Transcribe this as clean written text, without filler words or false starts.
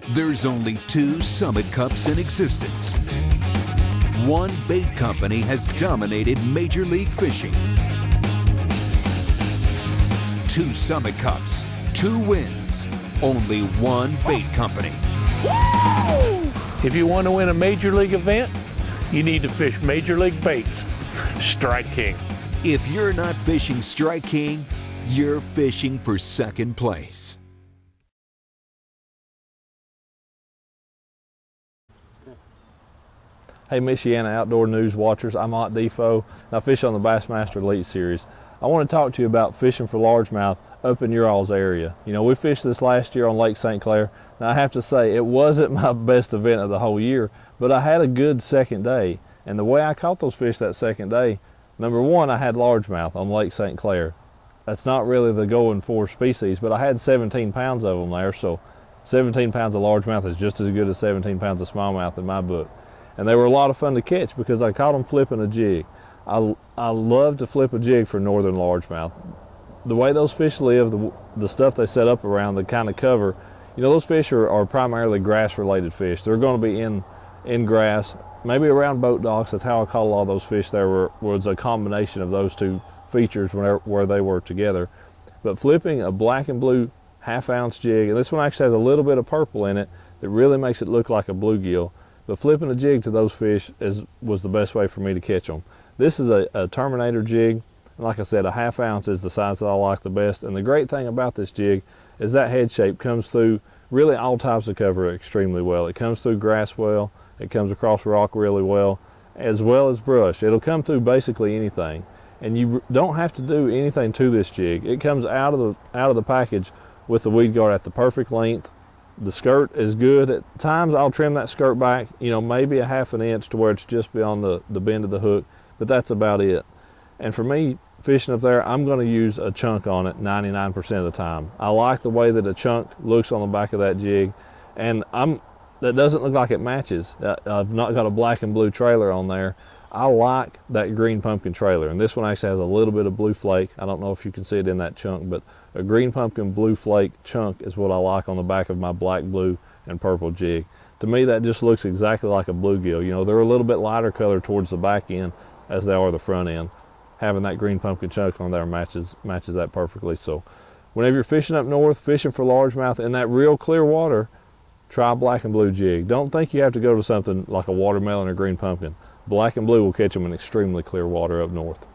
There's only 2 Summit Cups in existence. One bait company has dominated Major League Fishing. 2 Summit Cups, 2 wins, only one bait company. If you want to win a Major League event, you need to fish Major League baits. Strike King. If you're not fishing Strike King, you're fishing for second place. Hey Michiana Outdoor News watchers, I'm Ott DeFoe, and I fish on the Bassmaster Elite Series. I want to talk to you about fishing for largemouth up in your all's area. You know, we fished this last year on Lake St. Clair. Now I have to say, it wasn't my best event of the whole year, but I had a good second day. And the way I caught those fish that second day, number one, I had largemouth on Lake St. Clair. That's not really the going for species, but I had 17 pounds of them there, so 17 pounds of largemouth is just as good as 17 pounds of smallmouth in my book. And they were a lot of fun to catch because I caught them flipping a jig. I love to flip a jig for northern largemouth. The way those fish live, the stuff they set up around, the kind of cover, you know, those fish are primarily grass-related fish. They're going to be in grass, maybe around boat docks. That's how I caught a lot of those fish. There was a combination of those two features where they were together. But flipping a black and blue half-ounce jig, and this one actually has a little bit of purple in it that really makes it look like a bluegill. But flipping a jig to those fish was the best way for me to catch them. This is a Terminator jig, and like I said, a half-ounce is the size that I like the best. And the great thing about this jig is that head shape comes through really all types of cover extremely well. It comes through grass well, it comes across rock really well as brush. It'll come through basically anything, and you don't have to do anything to this jig. It comes out of the package with the weed guard at the perfect length. The skirt is good. At times I'll trim that skirt back, you know, maybe a ½ an inch to where it's just beyond the bend of the hook, but that's about it. And for me, fishing up there, I'm going to use a chunk on it 99% of the time. I like the way that a chunk looks on the back of that jig, and that doesn't look like it matches. I've not got a black and blue trailer on there. I like that green pumpkin trailer, and this one actually has a little bit of blue flake. I don't know if you can see it in that chunk, but a green pumpkin blue flake chunk is what I like on the back of my black, blue, and purple jig. To me, that just looks exactly like a bluegill. You know, they're a little bit lighter color towards the back end as they are the front end. Having that green pumpkin chunk on there matches that perfectly. So whenever you're fishing up north, fishing for largemouth in that real clear water, try black and blue jig. Don't think you have to go to something like a watermelon or green pumpkin. Black and blue will catch them in extremely clear water up north.